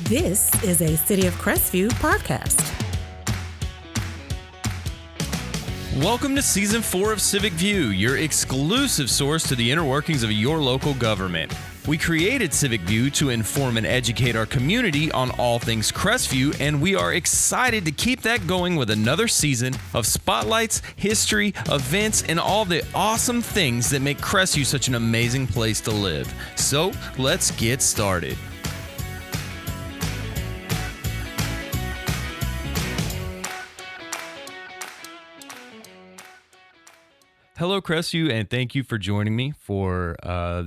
This is a City of Crestview podcast. Welcome to Season 4 of CivicView, your exclusive source to the inner workings of your local government. We created CivicView to inform and educate our community on all things Crestview, and we are excited to keep that going with another season of spotlights, history, events, and all the awesome things that make Crestview such an amazing place to live. So, let's get started. Hello, Crestview, and thank you for joining me for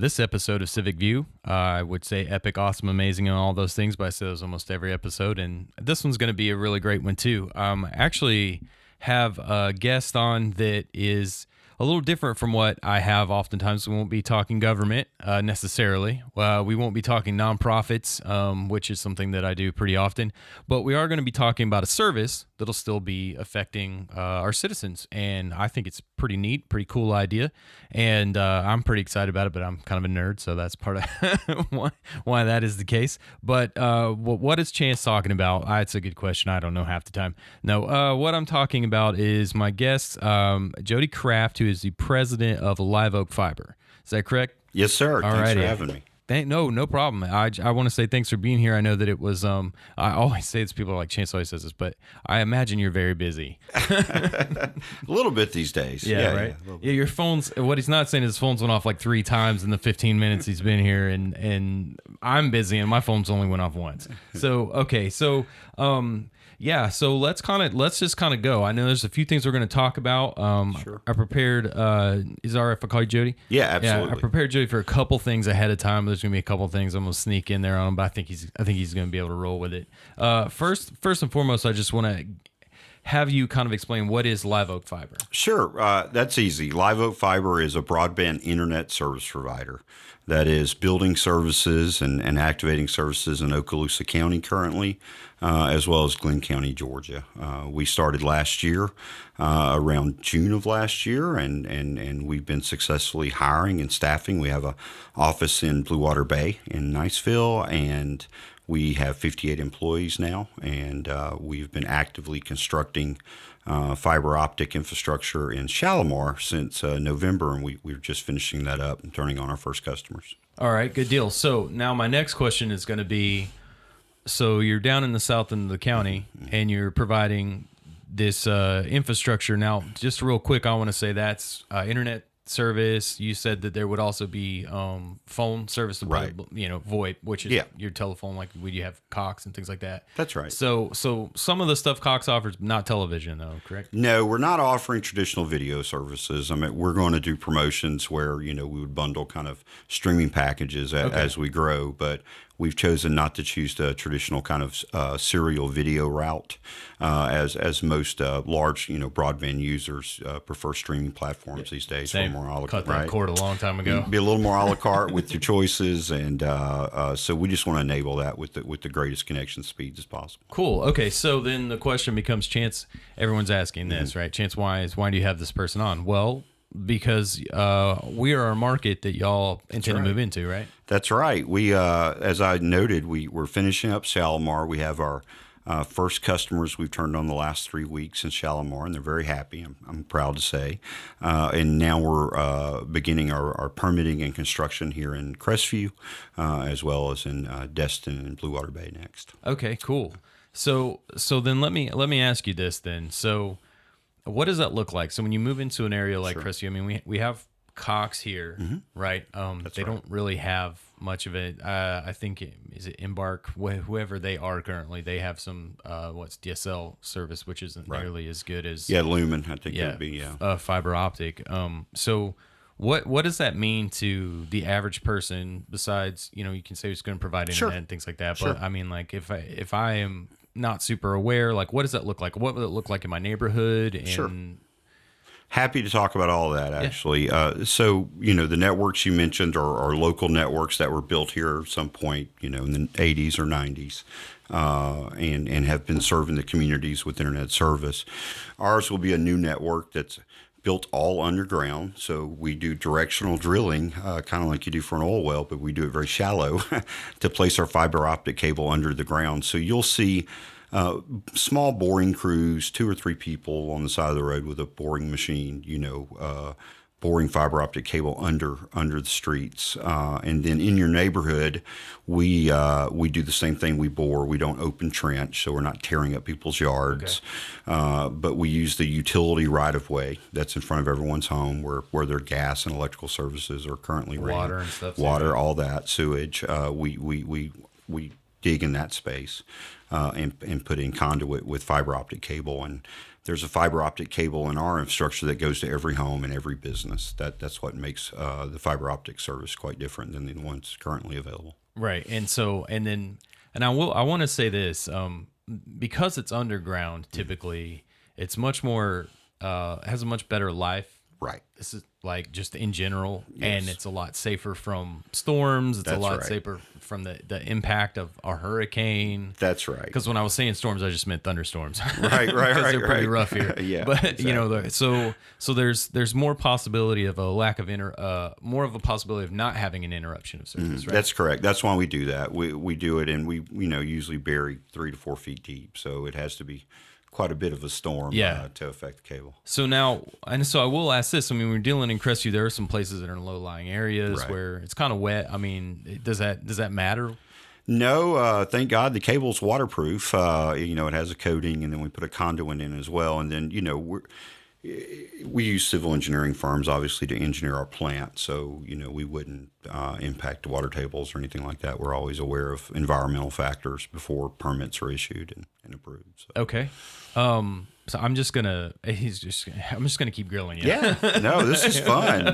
this episode of CivicView. I would say epic, awesome, amazing, and all those things, but I say those almost every episode, and this one's going to be a really great one, too. I actually have a guest on that is a little different from what I have oftentimes. We won't be talking government necessarily. We won't be talking nonprofits, which is something that I do pretty often, but we are going to be talking about a service that'll still be affecting our citizens, and I think it's pretty neat, pretty cool idea, and I'm pretty excited about it, but I'm kind of a nerd, so that's part of why that is the case. But what is Chance talking about? It's a good question. I don't know half the time. No, what I'm talking about is my guest, Jody Craft, who is the president of LiveOak Fiber. Is that correct? Yes, sir. Thanks for having me. No problem. I want to say thanks for being here. I know that it was, I always say this, people are like, Chance always says this, but I imagine you're very busy. A little bit these days. Yeah, right? Yeah, your phone's, what he's not saying is his phone's went off like 3 times in the 15 minutes he's been here, and I'm busy, and my phone's only went off once. So, okay, so, yeah, so let's just go. I know there's a few things we're going to talk about. Sure. I prepared, is it all right if I call you Jody? Yeah, absolutely. Yeah, I prepared Jody for a couple things ahead of time. There's going to be a couple things I'm going to sneak in there on him, but I think he's going to be able to roll with it. First and foremost, I just want to have you kind of explain what is LiveOak Fiber. Sure, that's easy. LiveOak Fiber is a broadband internet service provider that is building services and activating services in Okaloosa County currently, as well as Glenn County, Georgia. We started last year, around June of last year, and we've been successfully hiring and staffing. We have an office in Blue Water Bay in Niceville, and we have 58 employees now, and we've been actively constructing fiber optic infrastructure in Shalimar since November, and we're just finishing that up and turning on our first customers. All right, good deal. So now my next question is going to be, so you're down in the south end of the county, and you're providing this infrastructure. Now, just real quick, I want to say that's internet service. You said that there would also be phone service, right? VoIP, which is your telephone, like when you have Cox and things like that. That's right. So some of the stuff Cox offers, not television, though, correct? No, we're not offering traditional video services. I mean, we're going to do promotions where we would bundle kind of streaming packages as we grow, but we've chosen not to choose the traditional kind of serial video route, as most large, broadband users prefer streaming platforms these days. Same. More a la Cut that cord a long time ago. Be a little more a la carte with your choices, and so we just want to enable that with the greatest connection speeds as possible. Cool. Okay, so then the question becomes, Chance, everyone's asking this, right? Chance, why do you have this person on? Well, because we are a market that y'all intend to move into, right? That's right. We, as I noted, we're finishing up Shalimar. We have our first customers we've turned on the last 3 weeks in Shalimar, and they're very happy, I'm proud to say. And now we're beginning our permitting and construction here in Crestview, as well as in Destin and Blue Water Bay next. Okay, cool. So then let me ask you this then. So what does that look like? So when you move into an area like Crestview, I mean, we have Cox here, right? They don't really have much of it. I think is it Embark, whoever they are currently, they have some DSL service, which isn't nearly as good as Lumen. I think it would be fiber optic. So what does that mean to the average person? Besides, you can say it's going to provide internet and things like that. But I mean, like if I am not super aware, like what does that look like? What would it look like in my neighborhood? And Happy to talk about all of that, actually. So, the networks you mentioned are local networks that were built here at some point, in the 80s or 90s, and have been serving the communities with internet service. Ours will be a new network that's built all underground. So we do directional drilling, kind of like you do for an oil well, but we do it very shallow to place our fiber optic cable under the ground. So you'll see small boring crews, 2 or 3 people on the side of the road with a boring machine, boring fiber optic cable under the streets. And then in your neighborhood, we do the same thing. We bore. We don't open trench, so we're not tearing up people's yards. Okay. But we use the utility right-of-way that's in front of everyone's home where their gas and electrical services are currently ran. Water and stuff. Water, all that, sewage. We dig in that space and put in conduit with fiber optic cable. And there's a fiber optic cable in our infrastructure that goes to every home and every business. That's what makes the fiber optic service quite different than the ones currently available. Right. And I want to say this, because it's underground, typically it's much more, has a much better life. Right. This is like just in general, Yes. and it's a lot safer from storms. It's That's a lot right. safer from the impact of a hurricane. That's right. Because when I was saying storms, I just meant thunderstorms. Right. Because they're pretty rough here. Yeah. But exactly. so there's more possibility of a lack of more of a possibility of not having an interruption of service. Right. That's correct. That's why we do that. We do it, and we usually bury 3 to 4 feet deep, so it has to be quite a bit of a storm to affect the cable. So now, and so I will ask this. I mean, we're dealing in Crestview. There are some places that are in low-lying areas Right. where it's kind of wet. I mean, does that matter? No, thank God the cable's waterproof. It has a coating, and then we put a conduit in as well. And then, we use civil engineering firms, obviously, to engineer our plant. So, we wouldn't impact water tables or anything like that. We're always aware of environmental factors before permits are issued and approved. So. Okay. So I'm just gonna keep grilling you. Yeah, no, this is fun.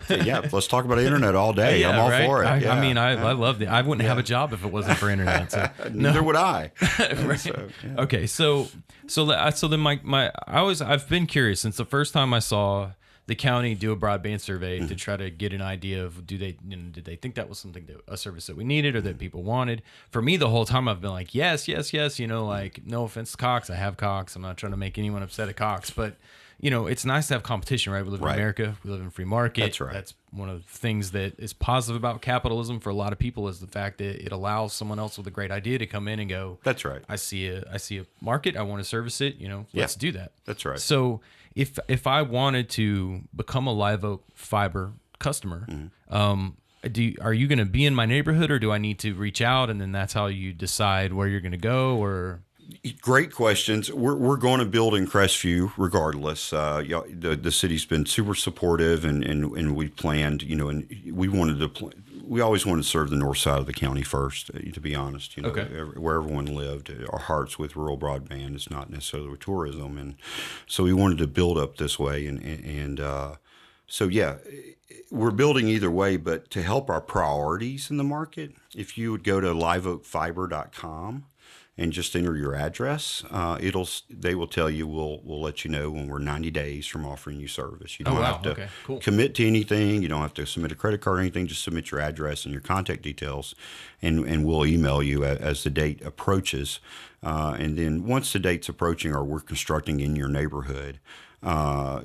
Let's talk about the internet all day. I'm all for it. I love it. I wouldn't have a job if it wasn't for internet. So. Neither would I. Right. So, yeah. Okay, so then I've been curious since the first time I saw the county do a broadband survey to try to get an idea of did they think that was a service that we needed or that people wanted. For me, the whole time I've been like, yes, like no offense to Cox, I have Cox. I'm not trying to make anyone upset at Cox, but it's nice to have competition, right? We live in America, we live in a free market. That's right. That's one of the things that is positive about capitalism for a lot of people is the fact that it allows someone else with a great idea to come in and go, That's right. I see a market, I want to service it, let's do that. That's right. So if I wanted to become a LiveOak Fiber customer, are you going to be in my neighborhood, or do I need to reach out and then that's how you decide where you're going to go? Or Great questions. We're going to build in Crestview regardless. The city's been super supportive, and we planned, and we always wanted to serve the north side of the county first, to be honest. Okay. Where everyone lived, our hearts with rural broadband. It's not necessarily with tourism, and so we wanted to build up this way, so yeah, we're building either way. But to help our priorities in the market, if you would go to liveoakfiber.com and just enter your address, they will tell you, we'll let you know when we're 90 days from offering you service. You don't have to commit to anything. You don't have to submit a credit card or anything. Just submit your address and your contact details, and we'll email you as the date approaches. And then once the date's approaching or we're constructing in your neighborhood,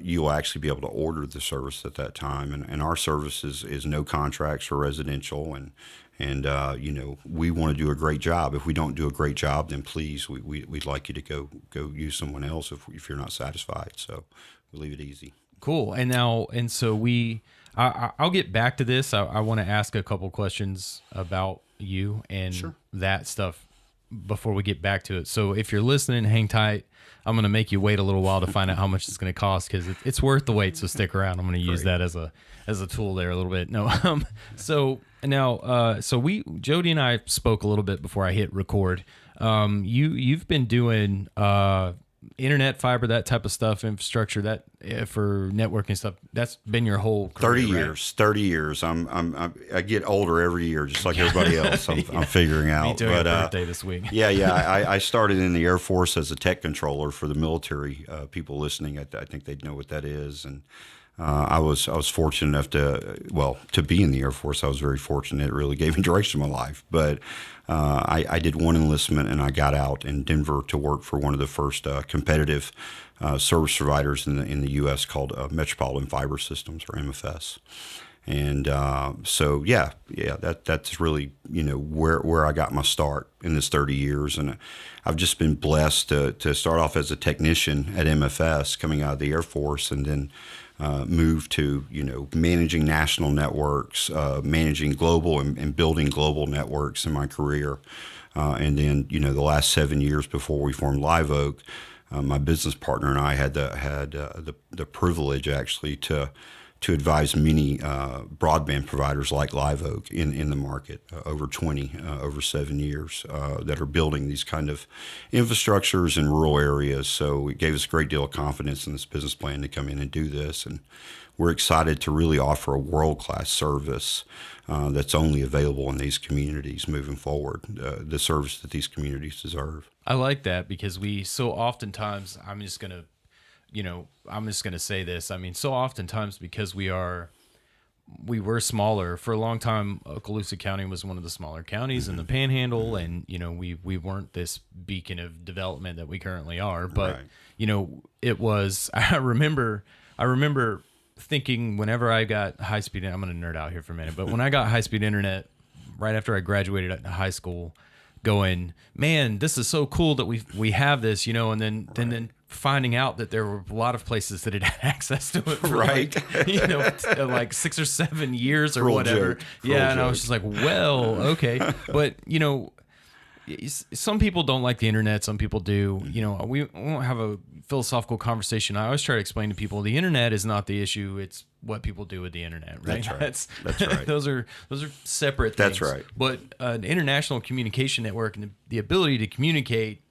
you'll actually be able to order the service at that time. And our service is no contracts for residential, and we want to do a great job. If we don't do a great job, then please, we'd like you to go use someone else if you're not satisfied. So we leave it easy. Cool. And so I'll get back to this. I want to ask a couple questions about you and that stuff before we get back to it. So if you're listening, hang tight. I'm going to make you wait a little while to find out how much it's going to cost, because it's worth the wait. So stick around. I'm going to use that as a tool there a little bit. No. So now, Jody and I spoke a little bit before I hit record. You've been doing internet fiber, that type of stuff, infrastructure, that for networking stuff. That's been your whole career, 30 years. I get older every year, just like everybody else. I'm figuring out. Me too. But birthday this week. I started in the Air Force as a tech controller for the military. People listening, I think they'd know what that is. And I was fortunate enough to be in the Air Force. I was very fortunate. It really gave me direction in my life. But I did one enlistment, and I got out in Denver to work for one of the first competitive service providers in the U.S. called Metropolitan Fiber Systems, or MFS. And so that's really where I got my start in this 30 years, and I've just been blessed to start off as a technician at MFS coming out of the Air Force, and then move to managing national networks, managing global and building global networks in my career, and then the last 7 years before we formed LiveOak, my business partner and I had the privilege actually to advise many broadband providers like LiveOak in the market, over 20 over 7 years, that are building these kind of infrastructures in rural areas. So it gave us a great deal of confidence in this business plan to come in and do this. And we're excited to really offer a world-class service that's only available in these communities moving forward, the service that these communities deserve. I like that, because we so oftentimes, I'm just going to say this. I mean, so oftentimes, because we were smaller for a long time. Okaloosa County was one of the smaller counties in the Panhandle, and we weren't this beacon of development that we currently are. But it was. I remember thinking whenever I got high speed. I'm going to nerd out here for a minute, but when I got high speed internet right after I graduated at high school, going, man, this is so cool that we have this, and then finding out that there were a lot of places that had access to it for like 6 or 7 years or whatever. And I was just like, well, okay. But, some people don't like the internet. Some people do. We won't have a philosophical conversation. I always try to explain to people the internet is not the issue. It's what people do with the internet, right? That's right. those are separate things. That's right. But an international communication network and the ability to communicate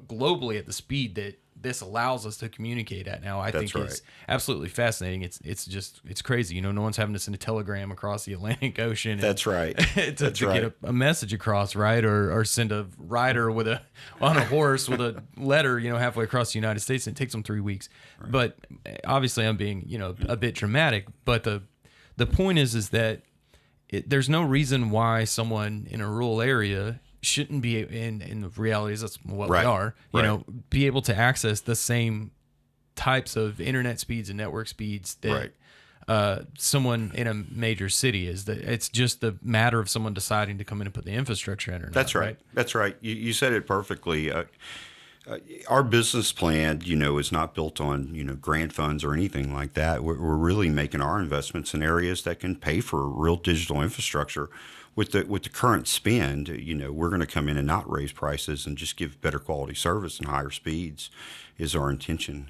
globally at the speed that this allows us to communicate at now, I think is absolutely fascinating. It's crazy. No one's having to send a telegram across the Atlantic Ocean. That's right. to get a message across, right? Or send a rider on a horse with a letter, halfway across the United States, and it takes them 3 weeks. Right. But obviously I'm being, a bit dramatic, but the point is that there's no reason why someone in a rural area shouldn't be in the reality is that's what we are, be able to access the same types of internet speeds and network speeds that someone in a major city is. That it's just the matter of someone deciding to come in and put the infrastructure in or not. That's right. That's right. You said it perfectly. Our business plan, is not built on, grant funds or anything like that. We're really making our investments in areas that can pay for real digital infrastructure. With the current spend, we're going to come in and not raise prices and just give better quality service and higher speeds is our intention.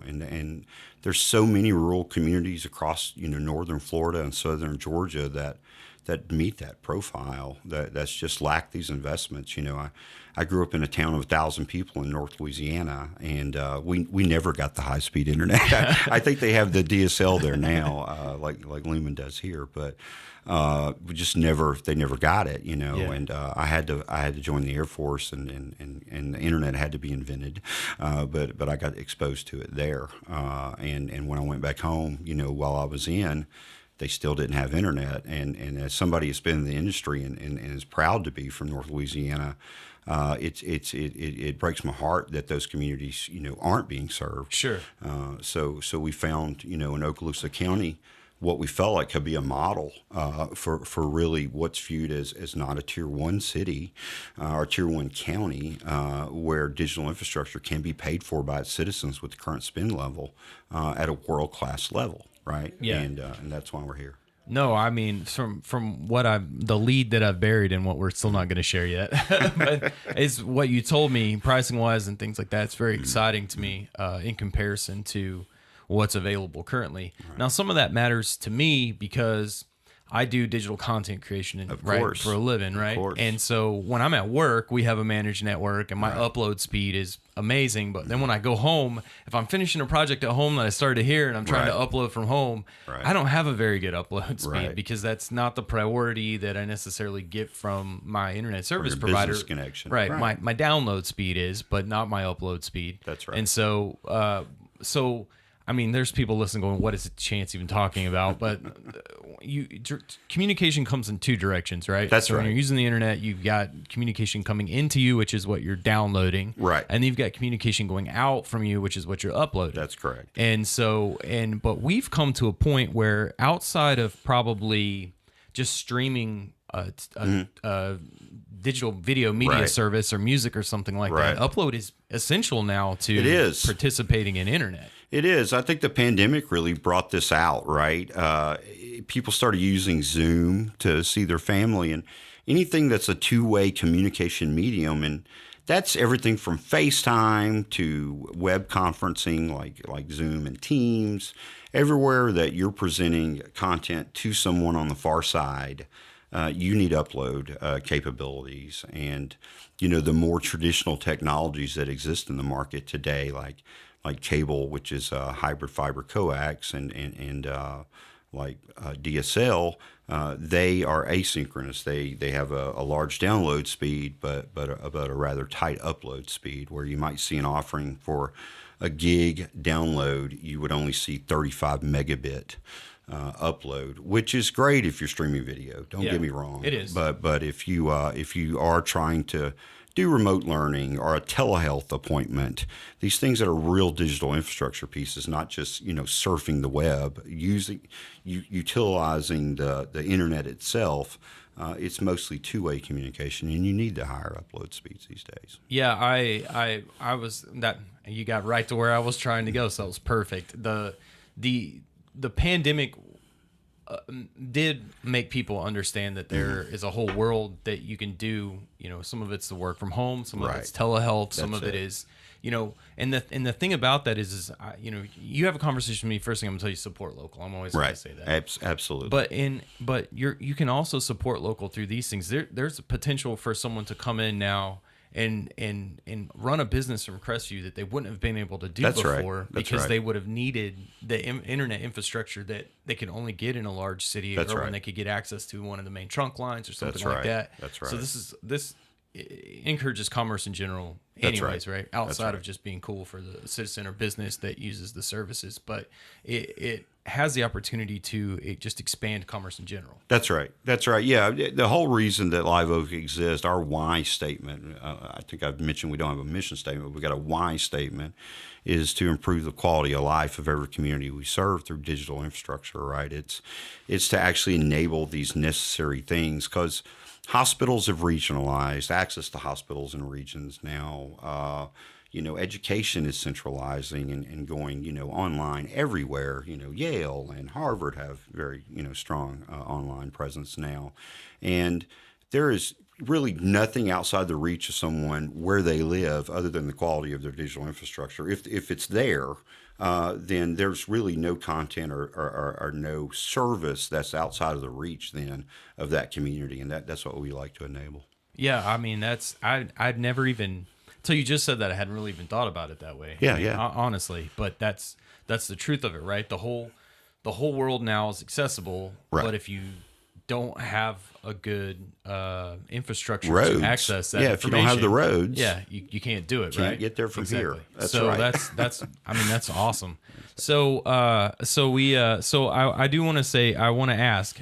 And there's so many rural communities across, northern Florida and southern Georgia that meet that profile, that's just lack these investments. I grew up in a town of 1,000 people in North Louisiana, and we never got the high-speed internet. I think they have the DSL there now, like Lumen does here, but we just they never got it, And I had to join the Air Force, and the internet had to be invented, but I got exposed to it there, and when I went back home, while I was in, they still didn't have internet, and as somebody who's been in the industry and is proud to be from North Louisiana, it breaks my heart that those communities aren't being served. Sure. So we found in Okaloosa County what we felt like could be a model for really what's viewed as not a tier 1 city or tier 1 county where digital infrastructure can be paid for by its citizens with the current spend level at a world-class level. Right. Yeah. And that's why we're here. No, I mean, from the lead that I've buried and what we're still not going to share yet, but is what you told me pricing wise and things like that. It's very exciting to me in comparison to what's available currently. Right. Now, some of that matters to me because I do digital content creation for a living, right? And so when I'm at work, we have a managed network, and my upload speed is amazing. But then when I go home, if I'm finishing a project at home that I started here and I'm trying to upload from home, I don't have a very good upload speed because that's not the priority that I necessarily get from my internet service provider. Business connection. Right. My download speed is, but not my upload speed. That's right. And so I mean, there's people listening going, what is Chance even talking about? But communication comes in two directions, right? That's so right. When you're using the internet, you've got communication coming into you, which is what you're downloading. Right. And you've got communication going out from you, which is what you're uploading. That's correct. But we've come to a point where outside of probably just streaming a digital video media service or music or something like that, upload is essential now to participating in internet. It is. I think the pandemic really brought this out, right? People started using Zoom to see their family and anything that's a two-way communication medium. And that's everything from FaceTime to web conferencing like Zoom and Teams. Everywhere that you're presenting content to someone on the far side, you need upload capabilities. And, the more traditional technologies that exist in the market today, like cable, which is hybrid fiber coax, and DSL, they are asynchronous. They have a large download speed, but a rather tight upload speed. Where you might see an offering for a gig download, you would only see 35 megabit upload, which is great if you're streaming video. Don't get me wrong. It is. But if you are trying to do remote learning or a telehealth appointment, these things that are real digital infrastructure pieces, not just surfing the web, utilizing the internet itself. It's mostly two-way communication, and you need the higher upload speeds these days. Yeah, I was that you got right to where I was trying to go, so it was perfect. The pandemic did make people understand that there is a whole world that you can do. Some of it's the work from home, some of it's telehealth, some of it is, and the thing about that is you have a conversation with me. First thing I'm gonna tell you, support local. I'm always going to say that. Absolutely. But you can also support local through these things. There's a potential for someone to come in now and run a business from Crestview that they wouldn't have been able to do before because they would have needed the internet infrastructure that they could only get in a large city, or when they could get access to one of the main trunk lines or something like that. That's right. So this encourages commerce in general anyways, right? Outside of just being cool for the citizen or business that uses the services, but it has the opportunity to just expand commerce in general. That's right. Yeah, the whole reason that LiveOak exists, our why statement, I think I've mentioned we don't have a mission statement, but we've got a why statement, is to improve the quality of life of every community we serve through digital infrastructure, right? It's to actually enable these necessary things, because hospitals have regionalized, access to hospitals in regions now. Education is centralizing and going, online everywhere. Yale and Harvard have very, strong online presence now. And there is really nothing outside the reach of someone where they live other than the quality of their digital infrastructure. If it's there, then there's really no content or no service that's outside of the reach then of that community. And that's what we like to enable. Yeah, I mean, I'd never even... So you just said that, I hadn't really even thought about it that way. Yeah. Honestly, but that's the truth of it, right? The whole world now is accessible, but if you don't have a good infrastructure to access that information, if you don't have the roads, you can't do it. Can't get there from here. That's so right. that's I mean, that's awesome. So I do want to say, I want to ask,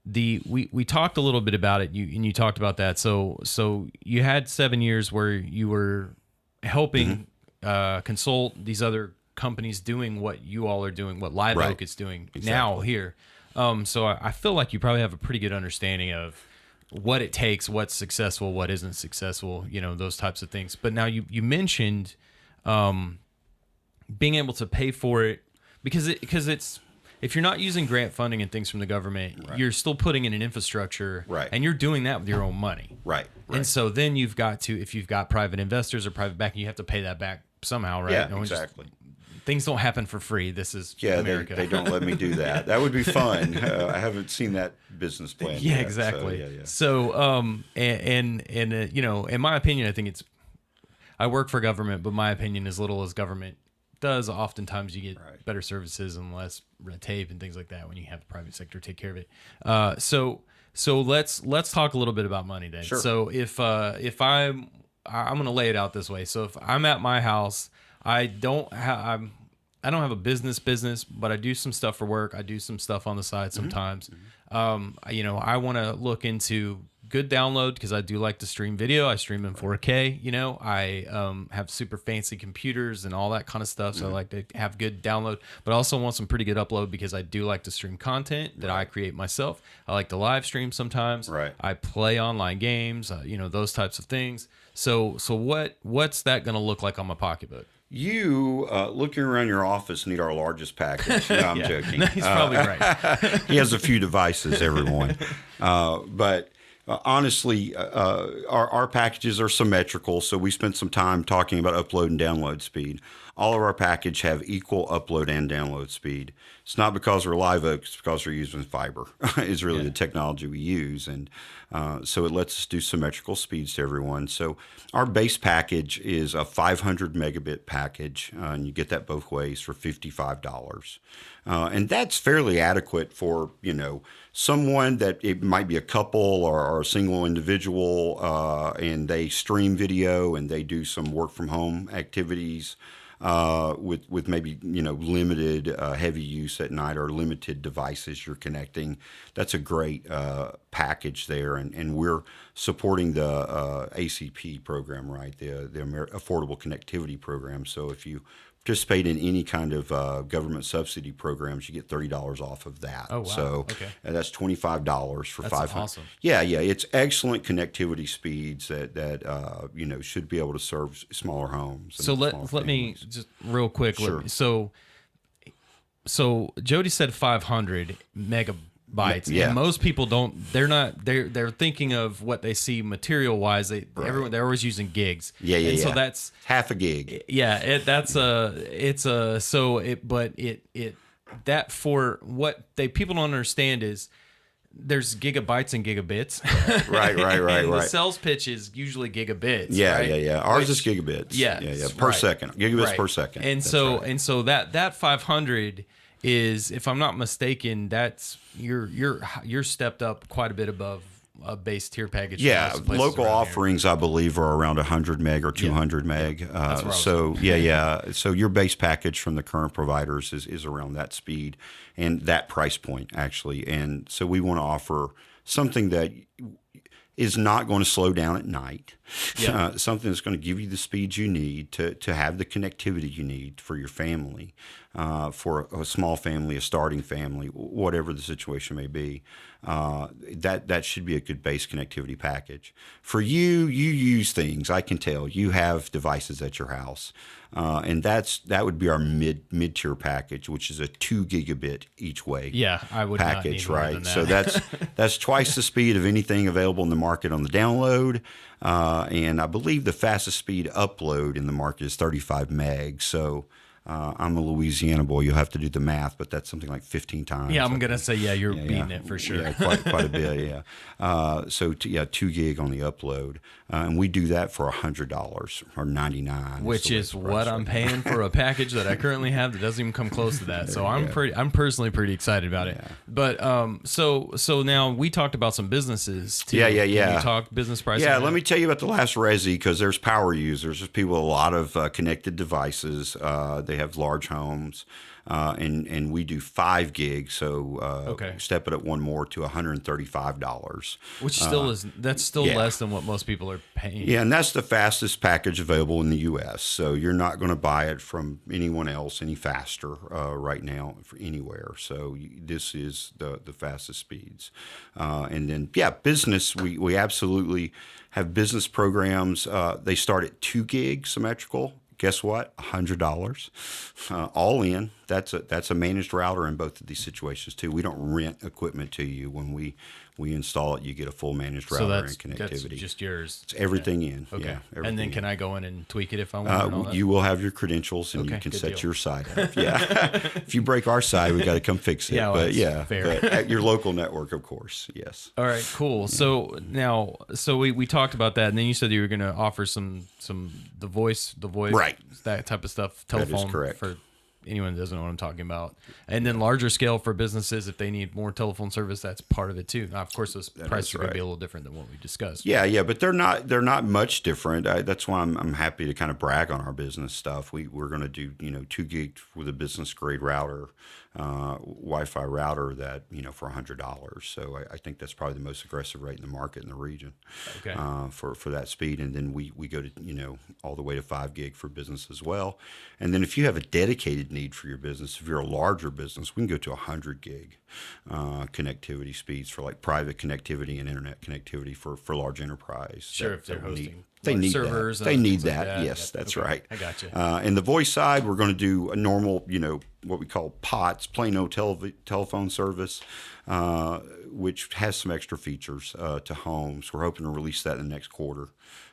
we talked a little bit about it, and you talked about that. So you had 7 years where you were helping consult these other companies doing what you all are doing, what LiveOak is doing now here. So I feel like you probably have a pretty good understanding of what it takes, what's successful, what isn't successful, those types of things. But now you mentioned being able to pay for it because it's, if you're not using grant funding and things from the government, you're still putting in an infrastructure, and you're doing that with your own money. Right. And so then you've got to, if you've got private investors or private backing, you have to pay that back somehow, right? Yeah, exactly. Things don't happen for free. This is America. They don't let me do that. That would be fun. I haven't seen that business plan yet. Exactly. So, in my opinion, I think I work for government, but my opinion, as little as government does, oftentimes you get better services and less red tape and things like that when you have the private sector take care of it. So let's talk a little bit about money then. Sure. So if I'm going to lay it out this way. So if I'm at my house, I don't have a business, but I do some stuff for work. I do some stuff on the side sometimes. You know, I want to look into good download because I do like to stream video. I stream in 4K. You know, I have super fancy computers and all that kind of stuff. So I like to have good download, but I also want some pretty good upload because I do like to stream content that I create myself. I like to live stream sometimes. Right. I play online games. You know, those types of things. So what's that going to look like on my pocketbook? You, looking around your office, need our largest package. No, I'm joking. He's probably right. He has a few devices, everyone. But honestly, our packages are symmetrical, so we spent some time talking about upload and download speed. All of our package have equal upload and download speed. It's not because we're LiveOak, it's because we're using fiber. It's really the technology we use, and so it lets us do symmetrical speeds to everyone. So our base package is a 500 megabit package, and you get that both ways for $55. And that's fairly adequate for, you know, someone that it might be a couple or a single individual, and they stream video and they do some work from home activities. With maybe, you know, limited heavy use at night or limited devices you're connecting. That's a great package there, and we're supporting the ACP program, right? The Affordable Connectivity Program. So if you participate in any kind of government subsidy programs, you get $30 off of that. Oh, wow. So okay. That's $25 for That's 500. awesome. Yeah, it's excellent connectivity speeds that you know, should be able to serve smaller homes. So let me just real quick. Sure. So Jody said 500 megabytes. Yeah. And most people don't. They're thinking of what they see material wise. They're always using gigs. Yeah. So that's half a gig. Yeah. That for what people don't understand is there's gigabytes and gigabits. Right. And the sales pitch is usually gigabits. Yeah, right? yeah. Ours is gigabits. Yeah. Per second. Gigabits per second. And so that 500 is, if I'm not mistaken, that's you're stepped up quite a bit above a base tier package. Yeah, local offerings I believe are around 100 meg or 200 meg. So your base package from the current providers is around that speed and that price point actually. And so we want to offer something that is not going to slow down at night. Something that's going to give you the speed you need to have the connectivity you need for your family, for a small family, a starting family, whatever the situation may be. That should be a good base connectivity package. For you use things. I can tell you have devices at your house, and that would be our mid tier package, which is a 2 gigabit each way. Yeah, I would package, not need right? More than that. So that's twice the speed of anything available in the market on the download, and I believe the fastest speed upload in the market is 35 meg. So. I'm a Louisiana boy. You'll have to do the math, but that's something like 15 times. Yeah, I'm going to say, you're beating it for sure. Yeah, quite a bit, yeah. So 2 gig on the upload. And we do that for $100 or $99. Which is what I'm paying for a package that I currently have that doesn't even come close to that. So I'm personally pretty excited about it. But so now we talked about some businesses too. Yeah. Can you talk business pricing? Yeah, let me tell you about the last resi, because there's power users. There's people with a lot of connected devices. They have large homes, and we do 5 gigs. So step it up one more to $135, which still that's less than what most people are paying. Yeah, and that's the fastest package available in the U.S. So you're not going to buy it from anyone else any faster right now for anywhere. So this is the fastest speeds, and then business. We absolutely have business programs. They start at 2 gig symmetrical. Guess what? $100, all in. That's a managed router in both of these situations too. We don't rent equipment to you. When we install it, you get a full managed router and connectivity. That's just yours. It's everything in. Okay. Yeah, everything and then can I go in and tweak it if I want? You will have your credentials, and you can set deal. your side up. Yeah. If you break our side, we got to come fix it. Fair. But at your local network, of course. Yes. All right. Cool. So now, we talked about that, and then you said you were going to offer some the voice, right, that type of stuff. Telephone that is correct. for anyone doesn't know what I'm talking about. And then larger scale for businesses, if they need more telephone service, that's part of it too. Now, of course, those prices are going to be a little different than what we discussed. Yeah, but they're not much different. That's why I'm happy to kind of brag on our business stuff. We're going to do 2 gig with a business grade router, Wi-Fi router that for $100. So I think that's probably the most aggressive rate in the market in the region. Okay. For that speed, and then we go to all the way to 5 gig for business as well. And then if you have a dedicated need for your business, if you're a larger business, we can go to 100 gig connectivity speeds for like private connectivity and internet connectivity for large enterprise. Sure, if they're hosting. They need servers. That. They need that. Like that. Yes, that's right. I got you. And the voice side, we're going to do a normal, what we call POTS, plain old telephone service, which has some extra features to homes. We're hoping to release that in the next quarter.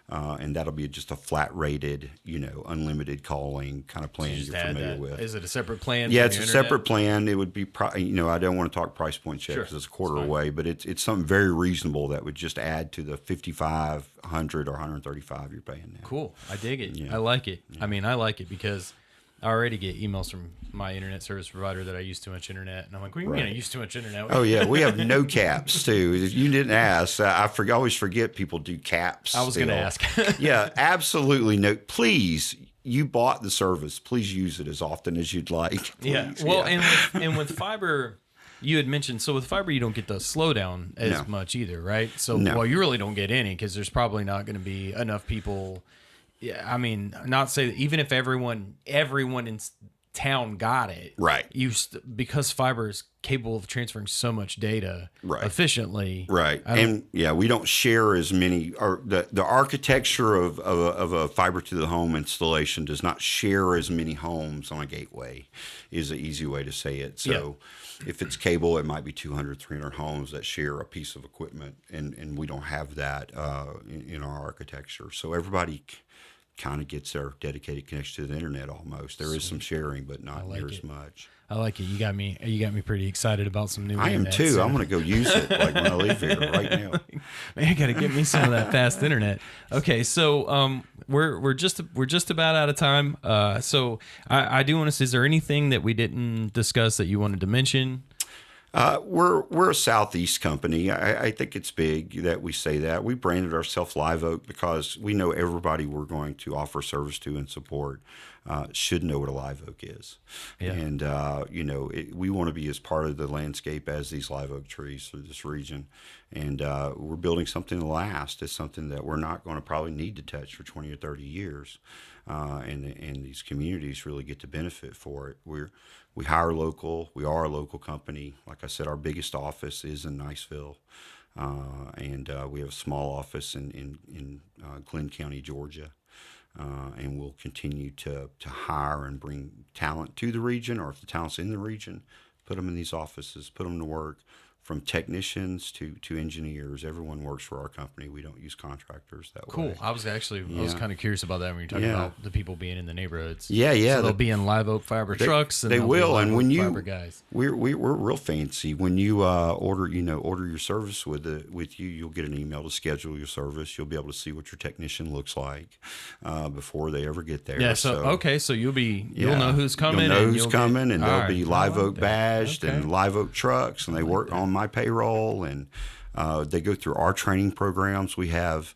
And that'll be just a flat rated, unlimited calling kind of plan you're familiar with. Is it a separate plan? Yeah, it's a separate plan. It would be, I don't want to talk price points yet because it's a quarter away, but it's something very reasonable that would just add to the $5,500 or $135 you're paying now. Cool. I dig it. Yeah. I like it. Yeah. I mean, I like it because I already get emails from my internet service provider that I use too much internet. And I'm like, what do you mean I use too much internet? Oh, yeah. We have no caps, too. You didn't ask. I always forget people do caps. I was going to ask. Yeah, absolutely. No. Please, you bought the service. Please use it as often as you'd like. Please. Yeah. Well, and with fiber, you had mentioned, so with fiber, you don't get the slowdown as much either, right? So, well, you really don't get any because there's probably not going to be enough people. Yeah, I mean, not say that even if everyone in town got it, right? Because fiber is capable of transferring so much data efficiently, right? And we don't share as many. Or the architecture of a fiber to the home installation does not share as many homes on a gateway. Is an easy way to say it. So. If it's cable, it might be 200, 300 homes that share a piece of equipment, and we don't have that in our architecture. So everybody kind of gets their dedicated connection to the internet almost. There is some sharing, but not near as much. I like it. You got me pretty excited about some new I internet. am too. So. I'm going to go use it like when I leave here right now. Man, I got to get me some of that fast internet. Okay, so we're just about out of time. So I do want to say, is there anything that we didn't discuss that you wanted to mention? We're a Southeast company. I think it's big that we say that. We branded ourselves LiveOak because we know everybody we're going to offer service to and support should know what a LiveOak is. Yeah. And, we want to be as part of the landscape as these LiveOak trees through this region. And we're building something to last. It's something that we're not going to probably need to touch for 20 or 30 years. And these communities really get to benefit for it. We hire local. We are a local company. Like I said, our biggest office is in Niceville, and we have a small office in Glenn County, Georgia. And we'll continue to hire and bring talent to the region, or if the talent's in the region, put them in these offices, put them to work. From technicians to engineers, everyone works for our company. We don't use contractors that way. Cool. I was kind of curious about that when you're talking about the people being in the neighborhoods. Yeah. So they'll be in LiveOak Fiber trucks. And they will. And when Fiber guys. We're real fancy. When you order your service with you, you'll get an email to schedule your service. You'll be able to see what your technician looks like before they ever get there. Yeah. So you'll know who's coming. You'll know who's coming, and they'll be LiveOak badged and LiveOak trucks, and they work on my payroll, and they go through our training programs. We have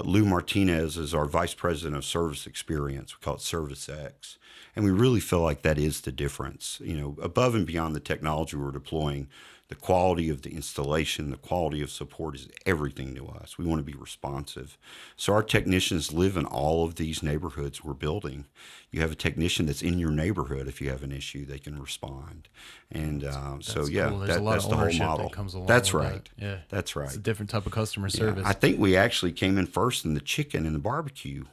Lou Martinez is our vice president of service experience. We call it Service X, and we really feel like that is the difference. Above and beyond the technology we're deploying, the quality of the installation, the quality of support is everything to us. We want to be responsive. So our technicians live in all of these neighborhoods we're building. You have a technician that's in your neighborhood. If you have an issue, they can respond. And that's cool. That's the whole model. That comes along that's with right. That. Yeah, that's right. It's a different type of customer service. I think we actually came in first in the chicken and the barbecue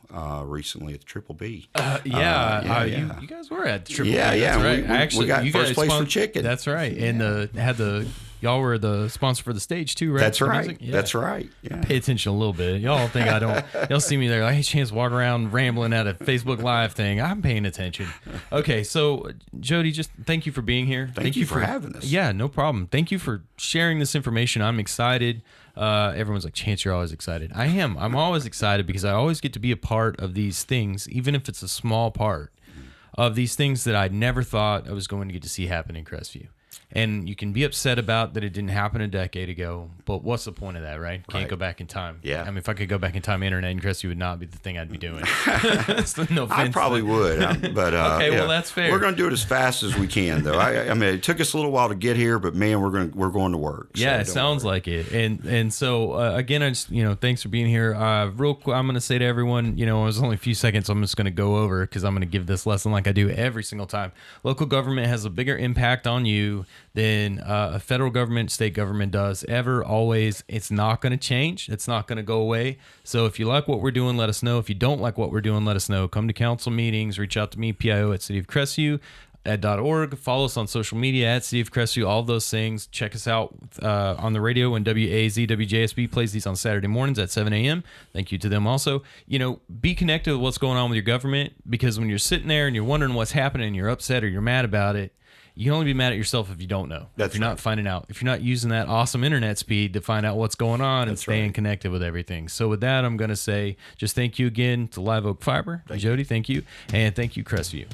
recently at the Triple B. You guys were at the Triple B. Yeah. Right. We got first place for chicken. That's right. And y'all were the sponsor for the stage too, right? That's right. Yeah. That's right. Yeah. Pay attention a little bit. Y'all think I don't? Y'all see me there like, hey, chance walk around rambling at a Facebook Live thing. I'm paying attention. Okay, so Jody, just thank you for being here. Thank you for having us. Yeah, no problem. Thank you for sharing this information. I'm excited. Everyone's like, Chance, you're always excited. I am. I'm always excited because I always get to be a part of these things, even if it's a small part. of these things that I never thought I was going to get to see happen in Crestview. And you can be upset about that it didn't happen a decade ago, but what's the point of that, right? Can't go back in time. Yeah. I mean, if I could go back in time, internet in Crestview would not be the thing I'd be doing. No offense. I probably would, but okay, yeah. well, that's fair. We're going to do it as fast as we can, though. I mean, it took us a little while to get here, but man, we're going to work. Yeah, it sounds like it. And so again, I just thanks for being here. Real quick, I'm going to say to everyone, it was only a few seconds. So I'm just going to go over because I'm going to give this lesson like I do every single time. Local government has a bigger impact on you than a federal government, state government does ever, always. It's not going to change. It's not going to go away. So if you like what we're doing, let us know. If you don't like what we're doing, let us know. Come to council meetings, reach out to me, PIO at City of Crestview .org. Follow us on social media at City of Crestview, all those things. Check us out on the radio when WAZ, WJSB plays these on Saturday mornings at 7 a.m. Thank you to them also. Be connected with what's going on with your government, because when you're sitting there and you're wondering what's happening and you're upset or you're mad about it, you can only be mad at yourself if you don't know. If you're not finding out. If you're not using that awesome internet speed to find out what's going on and staying connected with everything. So with that, I'm going to say just thank you again to LiveOak Fiber. Jody, thank you. And thank you, Crestview.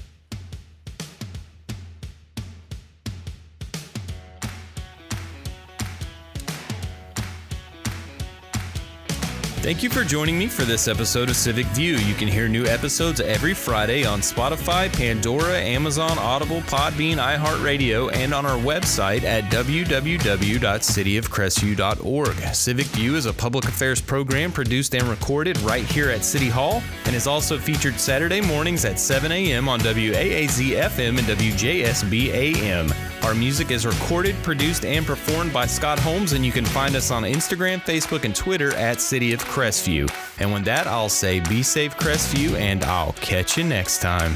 Thank you for joining me for this episode of Civic View. You can hear new episodes every Friday on Spotify, Pandora, Amazon, Audible, Podbean, iHeartRadio, and on our website at www.cityofcrestview.org. Civic View is a public affairs program produced and recorded right here at City Hall and is also featured Saturday mornings at 7 a.m. on WAAZ-FM and WJSB-AM. Our music is recorded, produced, and performed by Scott Holmes, and you can find us on Instagram, Facebook, and Twitter at City of Crestview. And with that, I'll say be safe, Crestview, and I'll catch you next time.